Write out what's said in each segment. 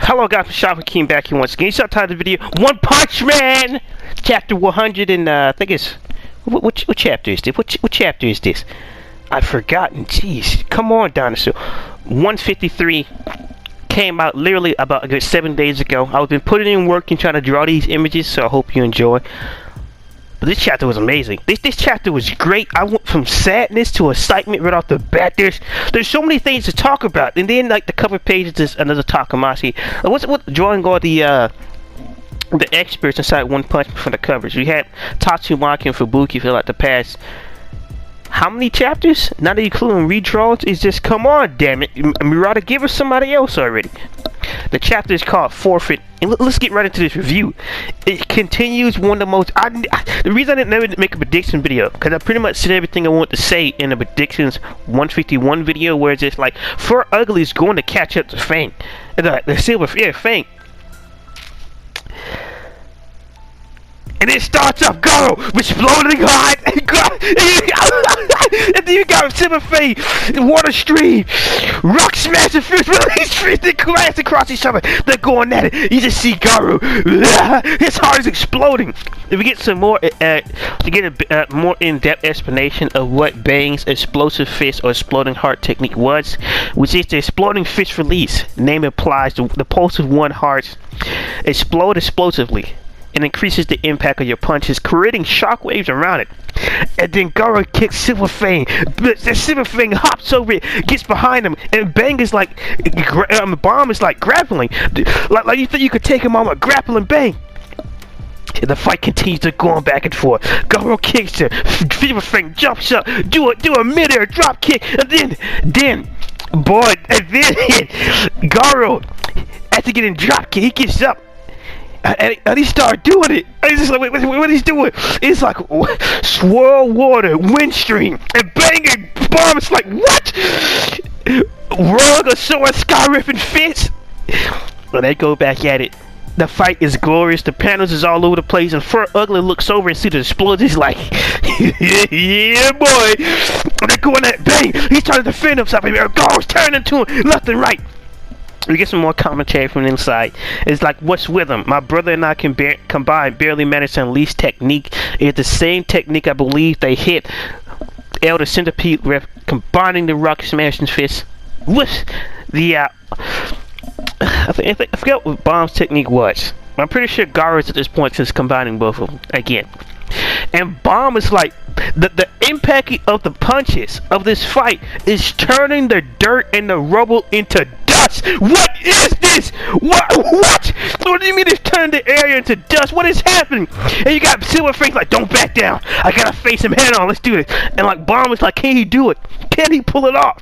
Hello guys, Shopper came back here once again. Start title of the video, One Punch Man! Chapter 100 and, I think it's... What chapter is this? What chapter is this? I've forgotten. Jeez. Come on, Dinosaur. 153 came out literally about a good 7 days ago. I've been putting in work and trying to draw these images, so I hope you enjoy. But this chapter was amazing. This chapter was great. I went from sadness to excitement right off the bat. There's so many things to talk about. And then like the cover page is another Takamasi. What drawing all the experts inside One Punch for the covers. We had Tatsumaki and Fubuki for like the past how many chapters? Not including redraws. It's just come on, damn it. Murata, give us somebody else already. The chapter is called Forfeit, and let's get right into this review. It continues one of the most... the reason I didn't never make a prediction video, because I pretty much said everything I want to say in the predictions 151 video, where it's just like, Fur Ugly is going to catch up to Fang. The silver, yeah, Fang. And it starts off Garo exploding hot, and then you got Silver Fang, Water Stream, Rock Smasher, Fist Release, Fist, they clash across each other. They're going at it. You just see Garo, his heart is exploding. If we get some more, to get a more in-depth explanation of what Bang's explosive fist or exploding heart technique was, which is the exploding fist release. Name implies the pulse of one heart explode explosively and increases the impact of your punches, creating shockwaves around it. And then Garo kicks Silver Fang. The Silver Fang hops over it, gets behind him, and Bang is like, Bomb is like grappling. Like you think you could take him on a grappling Bang. And the fight continues to go on back and forth. Garo kicks him. Silver Fang jumps up, do a mid-air drop kick, and then Garo, after getting drop kick, he gets up. And he started doing it. And he's just like, what he's doing? It's like swirl water, windstream, and Bang and Bomb. It's like, what? Rug or sword, sky ripping fist. When they go back at it, the fight is glorious. The panels is all over the place, and Fur Ugly looks over and sees the explosion. He's like, yeah, boy. And they're going at Bang. He's trying to defend himself. And Garo's turning to him left and right. We get some more commentary from inside. It's like, what's with him? My brother and I can combine barely managed to unleash technique. It's the same technique I believe they hit Elder Centipede with, combining the Rock Smashing Fist with the I forgot what Bomb's technique was. I'm pretty sure Garo's at this point is combining both of them again. And Bomb is like, the impact of the punches of this fight is turning the dirt and the rubble into dust. What is this? What? What do you mean it's turning the area into dust? What is happening? And you got Silver Fang like, don't back down. I gotta face him head on. Let's do this. And like Bomb is like, can he do it? Can he pull it off?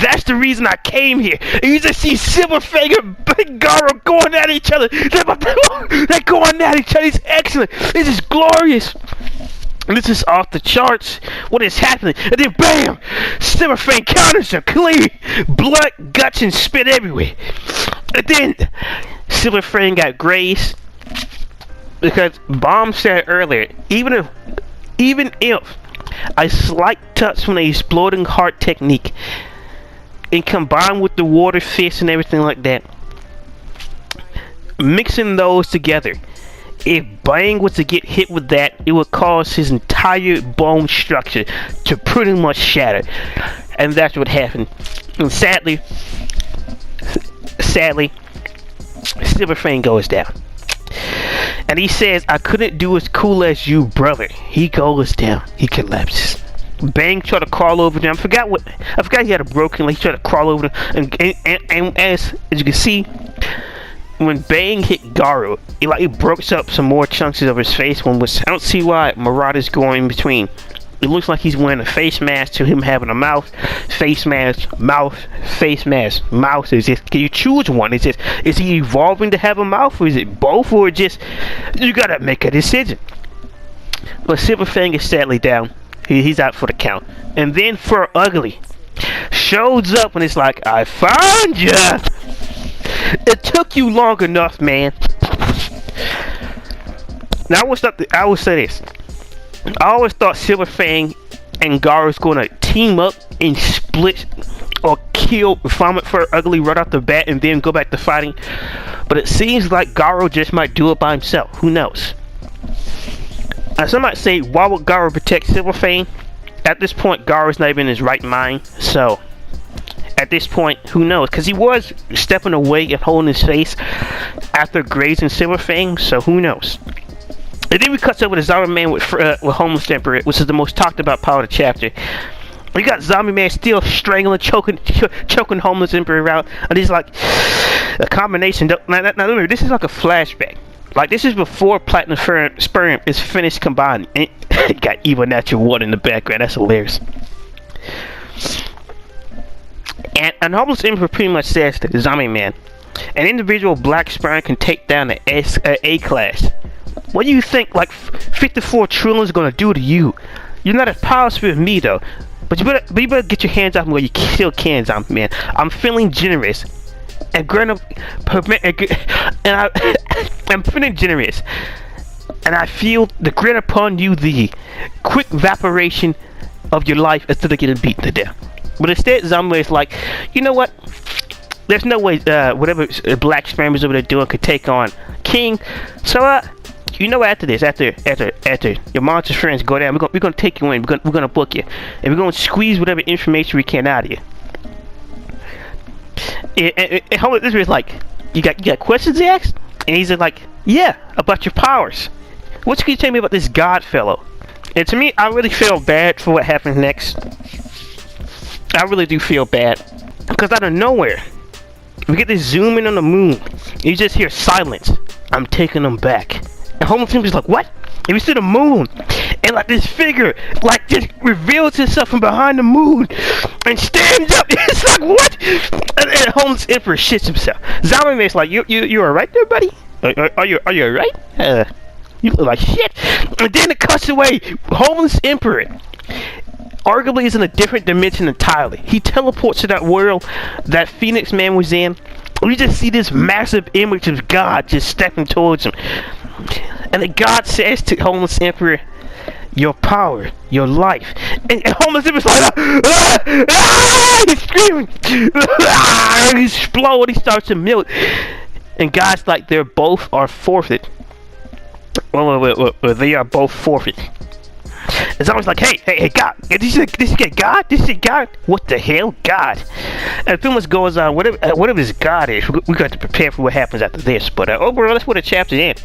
That's the reason I came here. And you just see Silver Fang and Big Garo going at each other. They're going at each other. It's excellent. This is glorious. This is off the charts. What is happening? And then bam! Silver Fang counters him clean. Blood, guts, and spit everywhere. And then Silver Fang got grazed because Bomb said earlier, even if a slight touch from the exploding heart technique and combined with the water fist and everything like that, mixing those together, if Bang was to get hit with that, it would cause his entire bone structure to pretty much shatter. And that's what happened. And sadly, Silver Fang goes down. And he says, I couldn't do as cool as you, brother. He goes down. He collapses. Bang tried to crawl over them. I forgot he had a broken leg. He tried to crawl over them. And as you can see, when Bang hit Garo, it broke up some more chunks of his face. I don't see why Murata's going in between. It looks like he's wearing a face mask to him having a mouth, face mask, mouth, face mask, mouth. Can you choose one? Is he evolving to have a mouth, or is it both, or just you gotta make a decision? But Silver Fang is sadly down. He's out for the count. And then Fur Ugly shows up and it's like, I found ya. It took you long enough, man. Now I will say this. I always thought Silver Fang and Garo's gonna team up and split or kill Vomit for Ugly right off the bat and then go back to fighting. But it seems like Garo just might do it by himself. Who knows? Some might say, why would Garo protect Silverfang? At this point, Garo's not even in his right mind. So, at this point, who knows? Because he was stepping away and holding his face after grazing Silverfang. So, who knows? And then we cut over to Zombie Man with Homeless Emperor, which is the most talked about part of the chapter. We got Zombie Man still strangling, choking Homeless Emperor out, and it's like a combination. Now remember, this is like a flashback. Like, this is before Platinum Sperm is finished combining. And it got Evil Natural Water in the background. That's hilarious. And Homeless Emperor pretty much says to Zombie Man, an individual black sperm can take down the A class. What do you think, like, 54 trillion is gonna do to you? You're not as powerful as me, though. But you better get your hands off me while you still can, Zombie Man. I'm feeling generous. I'm feeling generous. And I feel the grin upon you, the quick evaporation of your life instead of getting beaten to death. But instead, Zombie is like, you know what? There's no way whatever black sperm is over there doing could take on King. So, you know, after this, after your monster friends go down, we're gonna take you in. We're gonna book you, and we're gonna squeeze whatever information we can out of you. And Homeless Emperor is like, you got questions he asked? And he's like, yeah, about your powers. What can you tell me about this God fellow? And to me, I really feel bad for what happened next. I really do feel bad. Because out of nowhere, we get this zoom in on the moon. And you just hear silence. I'm taking them back. And Homeless Emperor's like, what? And we see the moon. And like this figure, like, just reveals itself from behind the moon. And stands up. It's like, what? And Homeless Emperor shits himself. Zombie Man's like, you alright there, buddy? Are you alright? You look like shit. And then it cuts away. Homeless Emperor arguably is in a different dimension entirely. He teleports to that world that Phoenix Man was in. We just see this massive image of God just stepping towards him. And then God says to Homeless Emperor, your power, your life. And Homeless Emperor's like, he's screaming. He's exploding. He starts to melt. And God's like, they both are forfeit. Well, they are both forfeit. It's always like, hey, God, this is God? This is God? What the hell, God? And pretty much goes on, whatever this God is, we got to prepare for what happens after this. But overall, that's what the chapter is.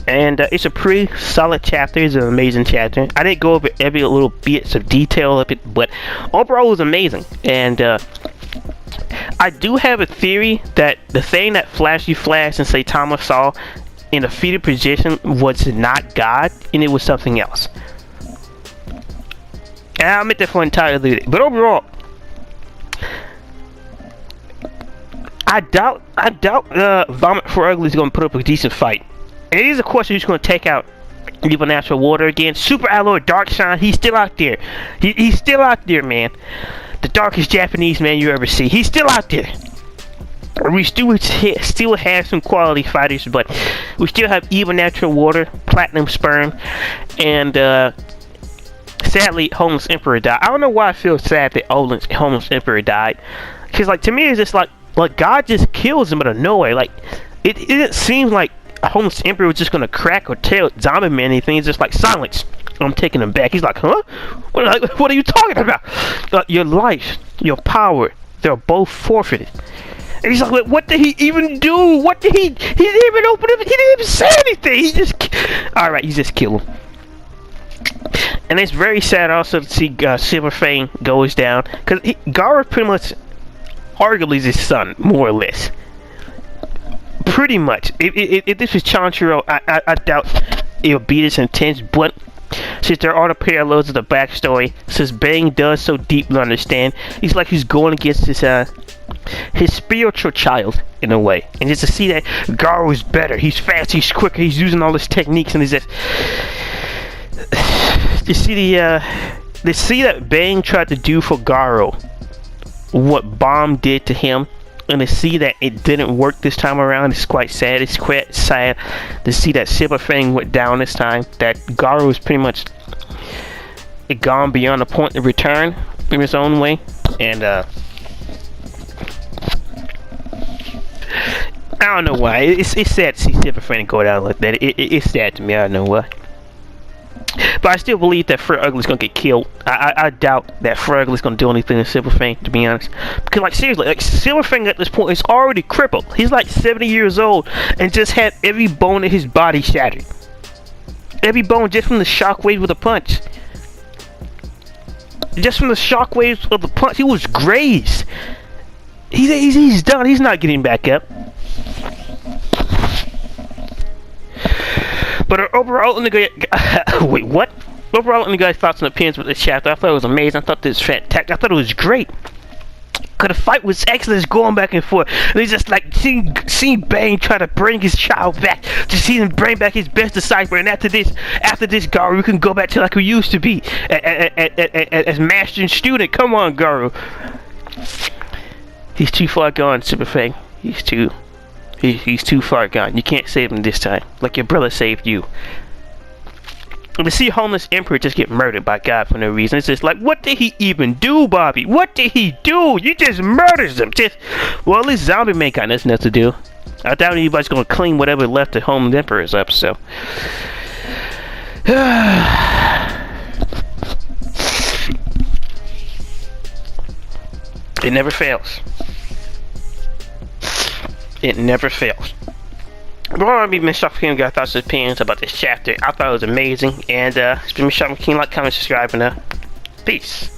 And it's a pretty solid chapter. It's an amazing chapter. I didn't go over every little bits of detail of it, but overall, it was amazing. And I do have a theory that the thing that Flashy Flash and Saitama saw in a fetal position was not God, and it was something else. And I'll admit that for entirely. But overall, I doubt Vomit for Ugly is going to put up a decent fight. And it is a question who's going to take out Evil Natural Water again. Super Alloy Darkshine, he's still out there. He's still out there, man. The darkest Japanese man you ever see. He's still out there. We still have some quality fighters, but we still have Evil Natural Water, Platinum Sperm, and sadly, Homeless Emperor died. I don't know why I feel sad that Homeless Emperor died. Because, like, to me, it's just like God just kills him out of nowhere. Like, it didn't seem like Homeless Emperor was just going to crack or tell Zombie Man anything. It's just like, silence. I'm taking him back. He's like, huh? What are you talking about? Your life, your power, they're both forfeited. And he's like, what did he even do? What did he didn't even open it. He didn't even say anything. He just, alright, you just kill him. And it's very sad also to see Silverfang goes down. Because Garo pretty much, arguably, is his son, more or less. Pretty much. If this was Chanchiro, I doubt it would be this intense. But since there are the parallels of the backstory, since Bang does so deeply understand, he's like he's going against his spiritual child in a way. And just to see that Garo is better, he's fast, he's quicker, he's using all his techniques, and he's just... You see that Bang tried to do for Garo what Bomb did to him, and to see that it didn't work this time around, it's quite sad. It's quite sad to see that Silverfang went down this time, that Garo is pretty much gone beyond the point of return. in its own way, and I don't know why. It's sad to see Silver Fang go down like that. It's sad to me. I don't know why. But I still believe that Fred Ugly's gonna get killed. I doubt that Fred Ugly's gonna do anything to Silver Fang, to be honest. Because, like, seriously, like, Silver Fang at this point is already crippled. He's like 70 years old and just had every bone in his body shattered. Every bone just from the shockwave of the punch. Just from the shockwaves of the punch, he was grazed. He's done. He's not getting back up. But overall, wait, what? Overall, let me guys' thoughts and opinions with this chapter. I thought it was amazing. I thought this was fantastic. I thought it was great. Cause the fight was excellent, going back and forth. And it's just like seeing Bane try to bring his child back, to see him bring back his best disciple. And after this, Garu, we can go back to like we used to be as master and student. Come on, Garu. He's too far gone, Super Fang. He's too far gone. You can't save him this time, like your brother saved you. And to see Homeless Emperor just get murdered by God for no reason, it's just like, what did he even do, Bobby? What did he do? You just murdered him. Well, at least Zombie Man got nothing else to do. I doubt anybody's gonna clean whatever left the Homeless Emperor's up, so. It never fails. It never fails. Well, I've been Shock King. Got thoughts and opinions about this chapter. I thought it was amazing, and it's been Shock King. Like, comment, subscribe, and peace.